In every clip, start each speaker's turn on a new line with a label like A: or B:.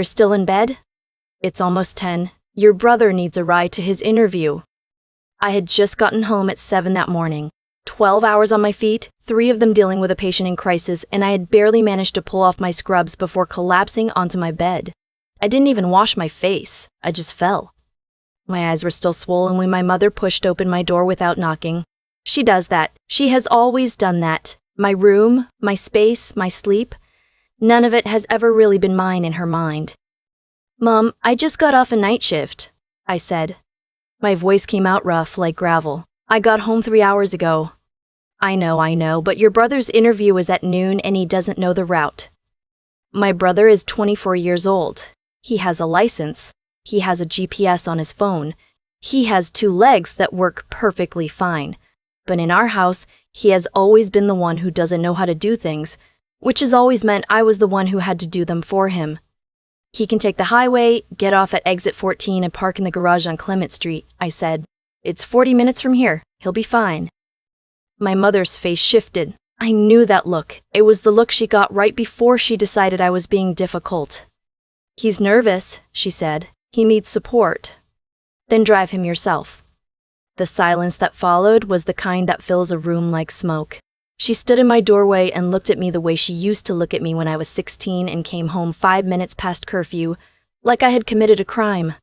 A: You're still in bed? It's almost 10. Your brother needs a ride to his interview. I had just gotten home at 7 that morning. 12 hours on my feet, 3 of them dealing with a patient in crisis, and I had barely managed to pull off my scrubs before collapsing onto my bed. I didn't even wash my face. I just fell. My eyes were still swollen when my mother pushed open my door without knocking. She does that. She has always done that. My room, my space, my sleep. None of it has ever really been mine in her mind. "Mom, I just got off a night shift," I said. My voice came out rough like gravel. "I got home 3 hours ago." I know, but your brother's interview is at noon and he doesn't know the route." My brother is 24 years old. He has a license. He has a GPS on his phone. He has 2 legs that work perfectly fine. But in our house, he has always been the one who doesn't know how to do things, which has always meant I was the one who had to do them for him. "He can take the highway, get off at exit 14 and park in the garage on Clement Street," I said. "It's 40 minutes from here. He'll be fine." My mother's face shifted. I knew that look. It was the look she got right before she decided I was being difficult. "He's nervous," she said. "He needs support." "Then drive him yourself." The silence that followed was the kind that fills a room like smoke. She stood in my doorway and looked at me the way she used to look at me when I was 16 and came home 5 minutes past curfew, like I had committed a crime.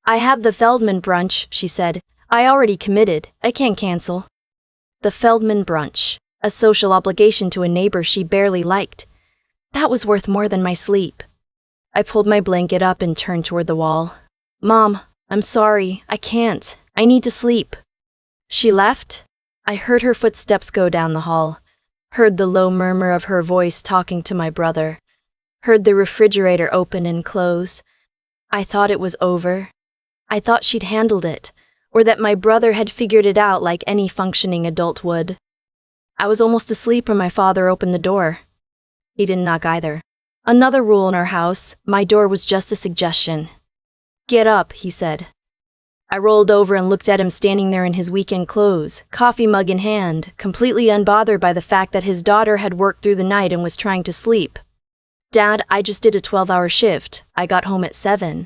A: "I have the Feldman brunch," she said. "I already committed. I can't cancel." The Feldman brunch, a social obligation to a neighbor she barely liked. That was worth more than my sleep. I pulled my blanket up and turned toward the wall. "Mom, I'm sorry. I can't. I need to sleep." She left. I heard her footsteps go down the hall, heard the low murmur of her voice talking to my brother, heard the refrigerator open and close. I thought it was over. I thought she'd handled it, or that my brother had figured it out like any functioning adult would. I was almost asleep when my father opened the door. He didn't knock either. Another rule in our house, my door was just a suggestion. "Get up," he said. I rolled over and looked at him standing there in his weekend clothes, coffee mug in hand, completely unbothered by the fact that his daughter had worked through the night and was trying to sleep. "Dad, I just did a 12-hour shift. I got home at 7.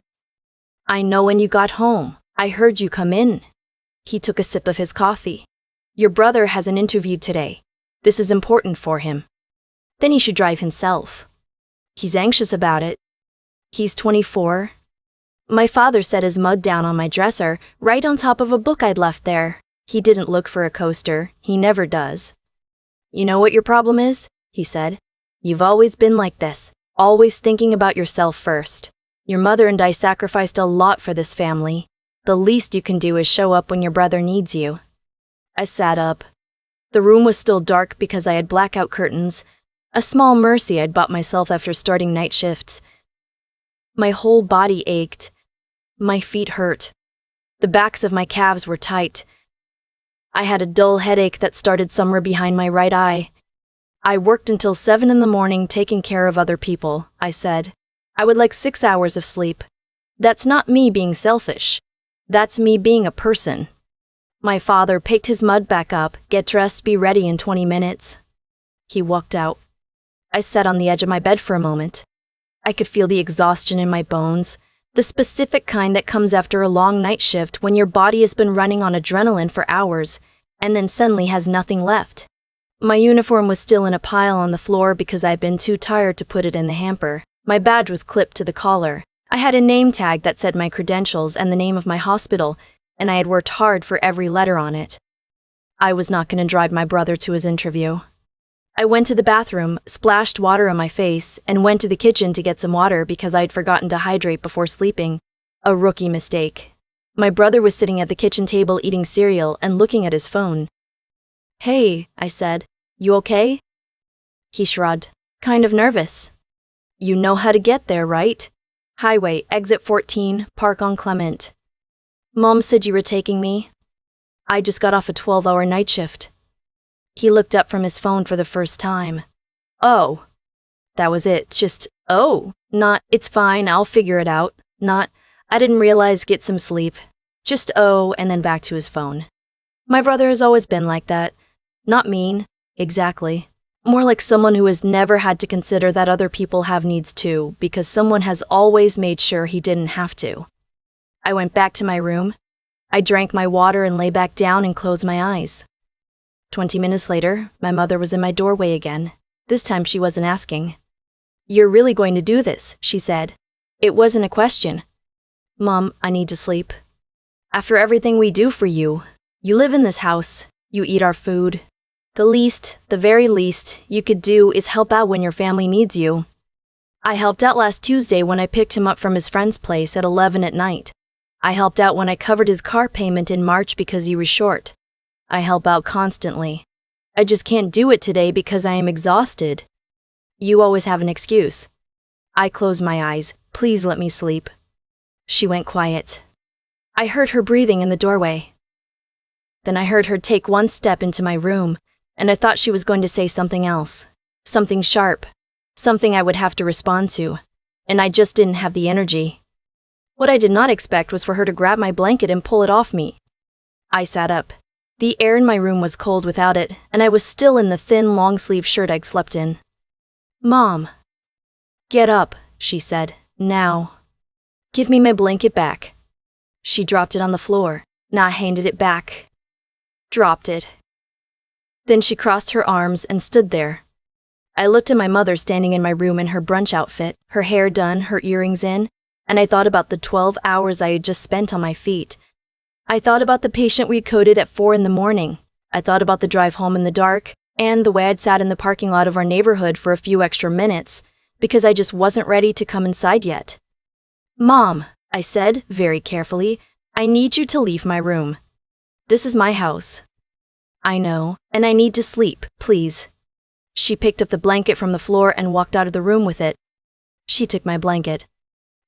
A: "I know when you got home. I heard you come in." He took a sip of his coffee. "Your brother has an interview today. This is important for him. Then he should drive himself. He's anxious about it. He's 24. My father set his mug down on my dresser, right on top of a book I'd left there. He didn't look for a coaster. He never does. "You know what your problem is?" he said. "You've always been like this, always thinking about yourself first. Your mother and I sacrificed a lot for this family. The least you can do is show up when your brother needs you." I sat up. The room was still dark because I had blackout curtains, a small mercy I'd bought myself after starting night shifts. My whole body ached. My feet hurt. The backs of my calves were tight. I had a dull headache that started somewhere behind my right eye. "I worked until 7 in the morning taking care of other people," I said. "I would like 6 hours of sleep. That's not me being selfish. That's me being a person." My father picked his mud back up. "Get dressed, be ready in 20 minutes. He walked out. I sat on the edge of my bed for a moment. I could feel the exhaustion in my bones, the specific kind that comes after a long night shift when your body has been running on adrenaline for hours and then suddenly has nothing left. My uniform was still in a pile on the floor because I'd been too tired to put it in the hamper. My badge was clipped to the collar. I had a name tag that said my credentials and the name of my hospital, and I had worked hard for every letter on it. I was not going to drive my brother to his interview. I went to the bathroom, splashed water on my face, and went to the kitchen to get some water because I'd forgotten to hydrate before sleeping. A rookie mistake. My brother was sitting at the kitchen table eating cereal and looking at his phone. "Hey," I said, "you okay?" He shrugged. "Kind of nervous." "You know how to get there, right? Highway, exit 14, park on Clement." "Mom said you were taking me." "I just got off a 12-hour night shift." He looked up from his phone for the first time. "Oh." That was it, just, "Oh." Not, "It's fine, I'll figure it out." Not, "I didn't realize, get some sleep." Just, "Oh," and then back to his phone. My brother has always been like that. Not mean, exactly. More like someone who has never had to consider that other people have needs too, because someone has always made sure he didn't have to. I went back to my room. I drank my water and lay back down and closed my eyes. 20 minutes later, my mother was in my doorway again. This time she wasn't asking. "You're really going to do this?" she said. It wasn't a question. "Mom, I need to sleep. After everything we do for you, you live in this house, you eat our food. The very least, you could do is help out when your family needs you." I helped out last Tuesday when I picked him up from his friend's place at 11 at night. I helped out when I covered his car payment in March because he was short. I help out constantly. I just can't do it today because I am exhausted. You always have an excuse. I closed my eyes. Please let me sleep. She went quiet. I heard her breathing in the doorway. Then I heard her take one step into my room, and I thought she was going to say something else. Something sharp. Something I would have to respond to. And I just didn't have the energy. What I did not expect was for her to grab my blanket and pull it off me. I sat up. The air in my room was cold without it, and I was still in the thin long-sleeve shirt I'd slept in. "Mom." "Get up," she said. "Now. Give me my blanket back." She dropped it on the floor. I handed it back. Dropped it. Then she crossed her arms and stood there. I looked at my mother standing in my room in her brunch outfit, her hair done, her earrings in, and I thought about the 12 hours I had just spent on my feet. I thought about the patient we coded at 4 in the morning. I thought about the drive home in the dark, and the way I'd sat in the parking lot of our neighborhood for a few extra minutes, because I just wasn't ready to come inside yet. "Mom," I said, very carefully, "I need you to leave my room. This is my house." "I know, and I need to sleep, please." She picked up the blanket from the floor and walked out of the room with it. She took my blanket.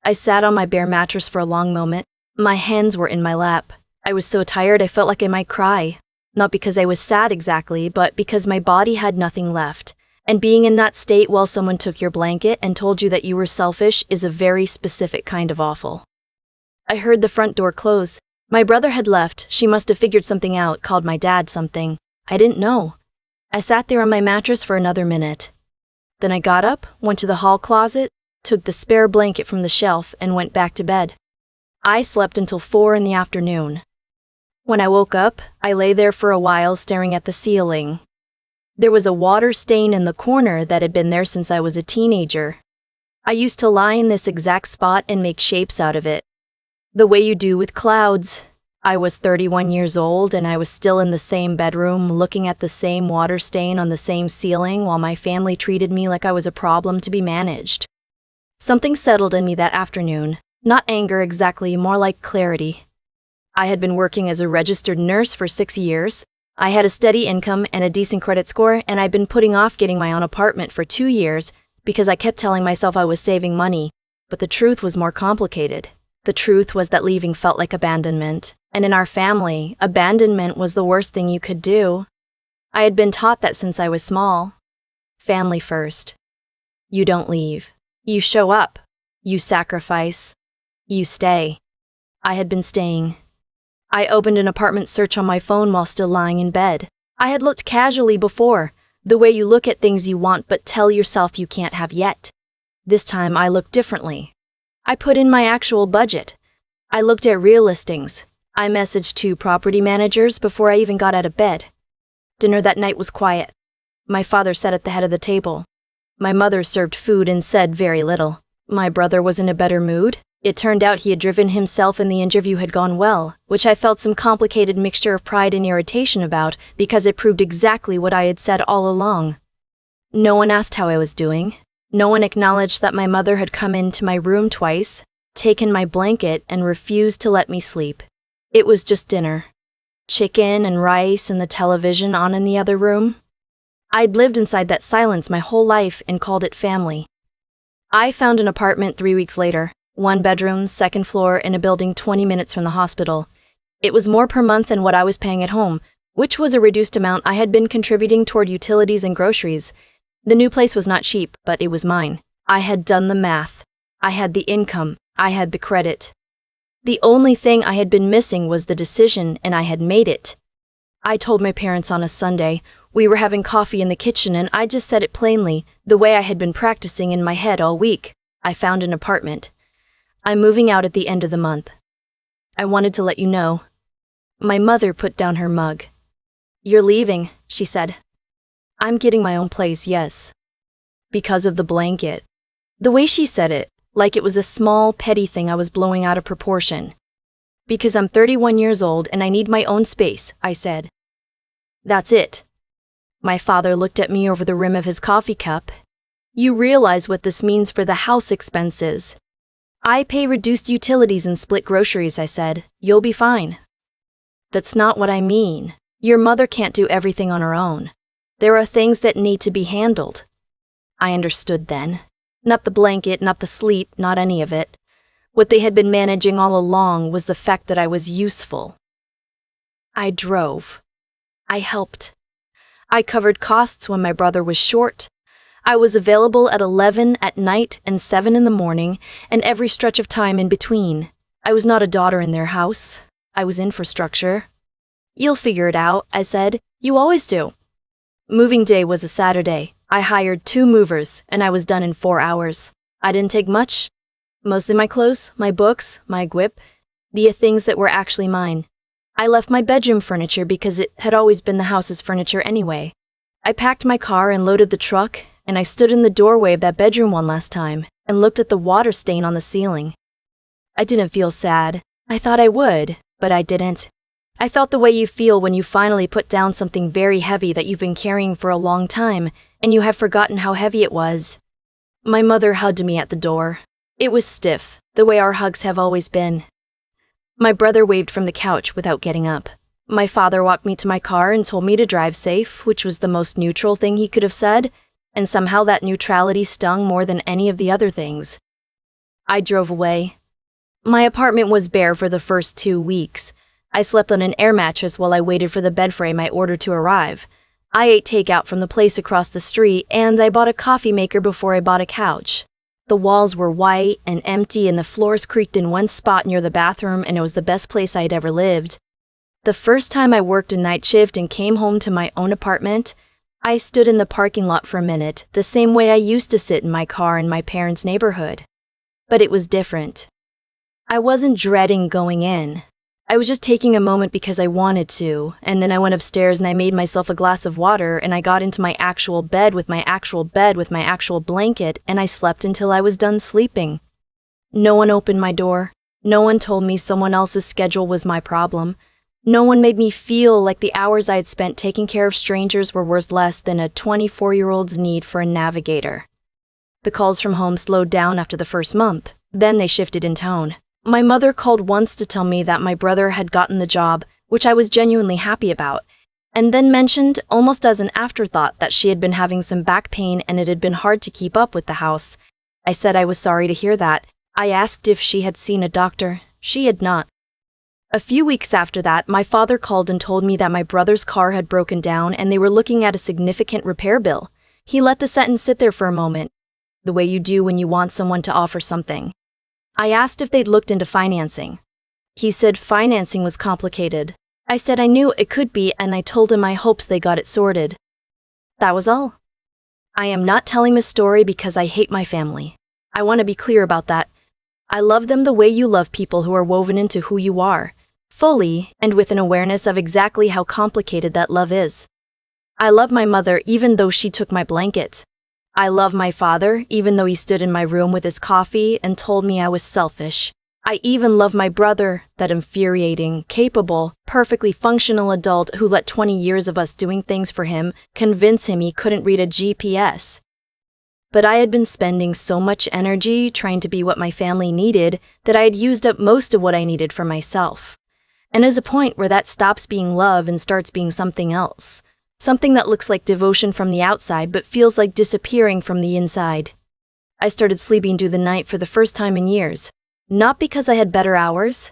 A: I sat on my bare mattress for a long moment. My hands were in my lap. I was so tired I felt like I might cry. Not because I was sad exactly, but because my body had nothing left. And being in that state while someone took your blanket and told you that you were selfish is a very specific kind of awful. I heard the front door close. My brother had left. She must have figured something out, called my dad something. I didn't know. I sat there on my mattress for another minute. Then I got up, went to the hall closet, took the spare blanket from the shelf, and went back to bed. I slept until 4 in the afternoon. When I woke up, I lay there for a while staring at the ceiling. There was a water stain in the corner that had been there since I was a teenager. I used to lie in this exact spot and make shapes out of it. The way you do with clouds. I was 31 years old and I was still in the same bedroom looking at the same water stain on the same ceiling while my family treated me like I was a problem to be managed. Something settled in me that afternoon. Not anger exactly, more like clarity. I had been working as a registered nurse for 6 years. I had a steady income and a decent credit score, and I'd been putting off getting my own apartment for 2 years because I kept telling myself I was saving money. But the truth was more complicated. The truth was that leaving felt like abandonment. And in our family, abandonment was the worst thing you could do. I had been taught that since I was small. Family first. You don't leave. You show up. You sacrifice. You stay. I had been staying. I opened an apartment search on my phone while still lying in bed. I had looked casually before, the way you look at things you want but tell yourself you can't have yet. This time I looked differently. I put in my actual budget. I looked at real listings. I messaged 2 property managers before I even got out of bed. Dinner that night was quiet. My father sat at the head of the table. My mother served food and said very little. My brother was in a better mood. It turned out he had driven himself and the interview had gone well, which I felt some complicated mixture of pride and irritation about because it proved exactly what I had said all along. No one asked how I was doing. No one acknowledged that my mother had come into my room twice, taken my blanket, and refused to let me sleep. It was just dinner. Chicken and rice and the television on in the other room. I'd lived inside that silence my whole life and called it family. I found an apartment 3 weeks later. 1 bedroom, 2nd floor, in a building 20 minutes from the hospital. It was more per month than what I was paying at home, which was a reduced amount I had been contributing toward utilities and groceries. The new place was not cheap, but it was mine. I had done the math. I had the income. I had the credit. The only thing I had been missing was the decision, and I had made it. I told my parents on a Sunday, We were having coffee in the kitchen and I just said it plainly, the way I had been practicing in my head all week. I found an apartment. I'm moving out at the end of the month. I wanted to let you know. My mother put down her mug. You're leaving, she said. I'm getting my own place, yes. Because of the blanket. The way she said it, like it was a small, petty thing I was blowing out of proportion. Because I'm 31 years old and I need my own space, I said. That's it. My father looked at me over the rim of his coffee cup. You realize what this means for the house expenses. I pay reduced utilities and split groceries, I said. You'll be fine. That's not what I mean. Your mother can't do everything on her own. There are things that need to be handled. I understood then. Not the blanket, not the sleep, not any of it. What they had been managing all along was the fact that I was useful. I drove. I helped. I covered costs when my brother was short. I was available at 11 at night and 7 in the morning, and every stretch of time in between. I was not a daughter in their house. I was infrastructure. You'll figure it out, I said. You always do. Moving day was a Saturday. I hired 2 movers, and I was done in 4 hours. I didn't take much. Mostly my clothes, my books, my grip, the things that were actually mine. I left my bedroom furniture because it had always been the house's furniture anyway. I packed my car and loaded the truck, and I stood in the doorway of that bedroom one last time and looked at the water stain on the ceiling. I didn't feel sad. I thought I would, but I didn't. I felt the way you feel when you finally put down something very heavy that you've been carrying for a long time, and you have forgotten how heavy it was. My mother hugged me at the door. It was stiff, the way our hugs have always been. My brother waved from the couch without getting up. My father walked me to my car and told me to drive safe, which was the most neutral thing he could have said, and somehow that neutrality stung more than any of the other things. I drove away. My apartment was bare for the first 2 weeks. I slept on an air mattress while I waited for the bed frame I ordered to arrive. I ate takeout from the place across the street, and I bought a coffee maker before I bought a couch. The walls were white and empty, and the floors creaked in one spot near the bathroom, and it was the best place I'd ever lived. The first time I worked a night shift and came home to my own apartment, I stood in the parking lot for a minute, the same way I used to sit in my car in my parents' neighborhood. But it was different. I wasn't dreading going in. I was just taking a moment because I wanted to, and then I went upstairs and I made myself a glass of water and I got into my actual bed with my actual blanket, and I slept until I was done sleeping. No one opened my door. No one told me someone else's schedule was my problem. No one made me feel like the hours I had spent taking care of strangers were worth less than a 24-year-old's need for a navigator. The calls from home slowed down after the first month. Then they shifted in tone. My mother called once to tell me that my brother had gotten the job, which I was genuinely happy about, and then mentioned, almost as an afterthought, that she had been having some back pain and it had been hard to keep up with the house. I said I was sorry to hear that. I asked if she had seen a doctor. She had not. A few weeks after that, my father called and told me that my brother's car had broken down and they were looking at a significant repair bill. He let the sentence sit there for a moment, the way you do when you want someone to offer something. I asked if they'd looked into financing. He said financing was complicated. I said I knew it could be, and I told him I hoped they got it sorted. That was all. I am not telling this story because I hate my family. I want to be clear about that. I love them the way you love people who are woven into who you are, fully and with an awareness of exactly how complicated that love is. I love my mother even though she took my blanket. I love my father, even though he stood in my room with his coffee and told me I was selfish. I even love my brother, that infuriating, capable, perfectly functional adult who let 20 years of us doing things for him convince him he couldn't read a GPS. But I had been spending so much energy trying to be what my family needed that I had used up most of what I needed for myself. And there's a point where that stops being love and starts being something else. Something that looks like devotion from the outside but feels like disappearing from the inside. I started sleeping through the night for the first time in years. Not because I had better hours.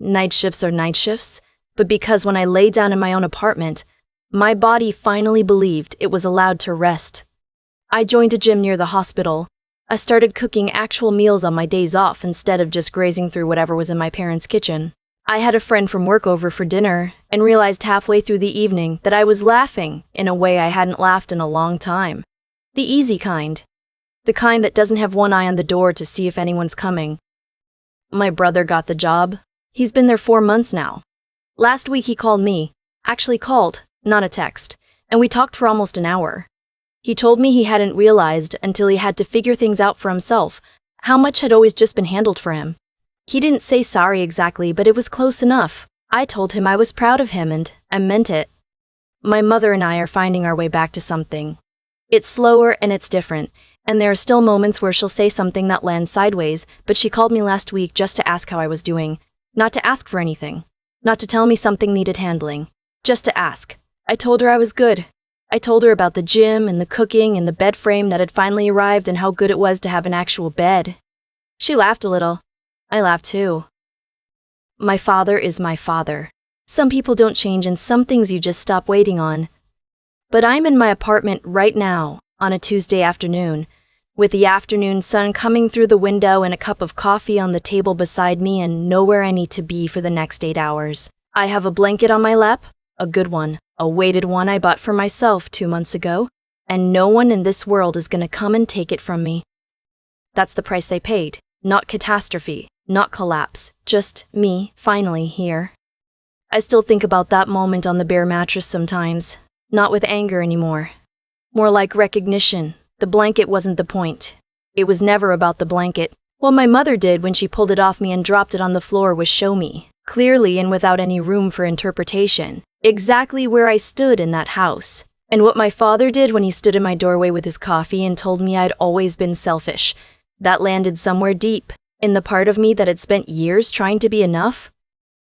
A: Night shifts are night shifts. But because when I lay down in my own apartment, my body finally believed it was allowed to rest. I joined a gym near the hospital. I started cooking actual meals on my days off instead of just grazing through whatever was in my parents' kitchen. I had a friend from work over for dinner and realized halfway through the evening that I was laughing in a way I hadn't laughed in a long time. The easy kind. The kind that doesn't have one eye on the door to see if anyone's coming. My brother got the job. He's been there 4 months now. Last week he called me. Actually called, not a text, and we talked for almost an hour. He told me he hadn't realized until he had to figure things out for himself, how much had always just been handled for him. He didn't say sorry exactly, but it was close enough. I told him I was proud of him and I meant it. My mother and I are finding our way back to something. It's slower and it's different, and there are still moments where she'll say something that lands sideways, but she called me last week just to ask how I was doing, not to ask for anything, not to tell me something needed handling, just to ask. I told her I was good. I told her about the gym and the cooking and the bed frame that had finally arrived and how good it was to have an actual bed. She laughed a little. I laughed too. My father is my father. Some people don't change and some things you just stop waiting on. But I'm in my apartment right now, on a Tuesday afternoon, with the afternoon sun coming through the window and a cup of coffee on the table beside me and nowhere I need to be for the next 8 hours. I have a blanket on my lap, a good one, a weighted one I bought for myself 2 months ago, and no one in this world is gonna come and take it from me. That's the price they paid, not catastrophe, not collapse, just me, finally, here. I still think about that moment on the bare mattress sometimes, not with anger anymore. More like recognition. The blanket wasn't the point. It was never about the blanket. What my mother did when she pulled it off me and dropped it on the floor was show me, clearly and without any room for interpretation, exactly where I stood in that house. And what my father did when he stood in my doorway with his coffee and told me I'd always been selfish, that landed somewhere deep, in the part of me that had spent years trying to be enough.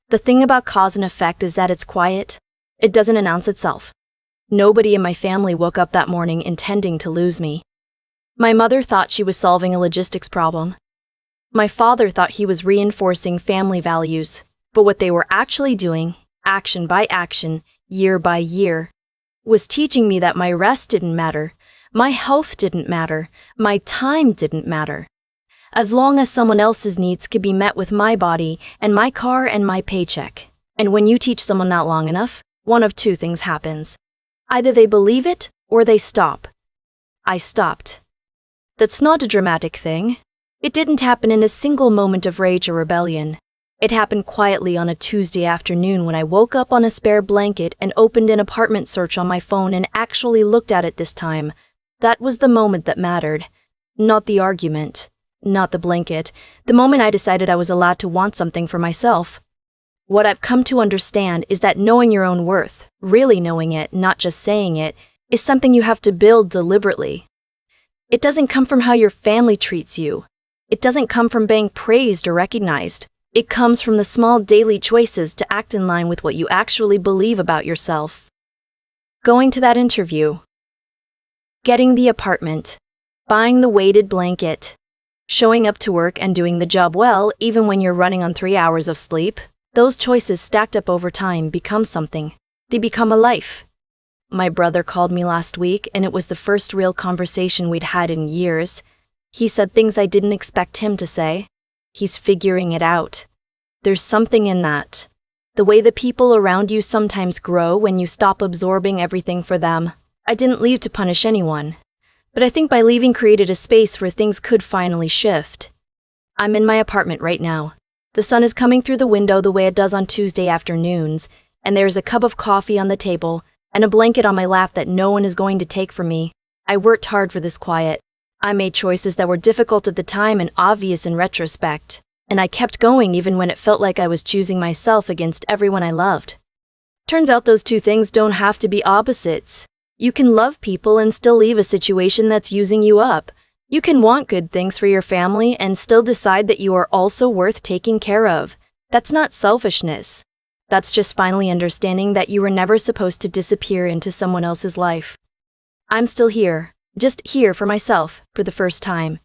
A: The thing about cause and effect is that it's quiet. It doesn't announce itself. Nobody in my family woke up that morning intending to lose me. My mother thought she was solving a logistics problem. My father thought he was reinforcing family values, but what they were actually doing, action by action, year by year, was teaching me that my rest didn't matter, my health didn't matter, my time didn't matter. As long as someone else's needs could be met with my body and my car and my paycheck. And when you teach someone that long enough, one of two things happens. Either they believe it or they stop. I stopped. That's not a dramatic thing. It didn't happen in a single moment of rage or rebellion. It happened quietly on a Tuesday afternoon when I woke up on a spare blanket and opened an apartment search on my phone and actually looked at it this time. That was the moment that mattered. Not the argument. Not the blanket. The moment I decided I was allowed to want something for myself. What I've come to understand is that knowing your own worth, really knowing it, not just saying it, is something you have to build deliberately. It doesn't come from how your family treats you. It doesn't come from being praised or recognized. It comes from the small daily choices to act in line with what you actually believe about yourself. Going to that interview. Getting the apartment. Buying the weighted blanket. Showing up to work and doing the job well even when you're running on 3 hours of sleep. Those choices stacked up over time become something. They become a life. My brother called me last week and it was the first real conversation we'd had in years. He said things I didn't expect him to say. He's figuring it out. There's something in that. The way the people around you sometimes grow when you stop absorbing everything for them. I didn't leave to punish anyone. But I think by leaving created a space where things could finally shift. I'm in my apartment right now. The sun is coming through the window the way it does on Tuesday afternoons, and there's a cup of coffee on the table and a blanket on my lap that no one is going to take from me. I worked hard for this quiet. I made choices that were difficult at the time and obvious in retrospect, and I kept going even when it felt like I was choosing myself against everyone I loved. Turns out those two things don't have to be opposites. You can love people and still leave a situation that's using you up. You can want good things for your family and still decide that you are also worth taking care of. That's not selfishness. That's just finally understanding that you were never supposed to disappear into someone else's life. I'm still here, just here for myself, for the first time.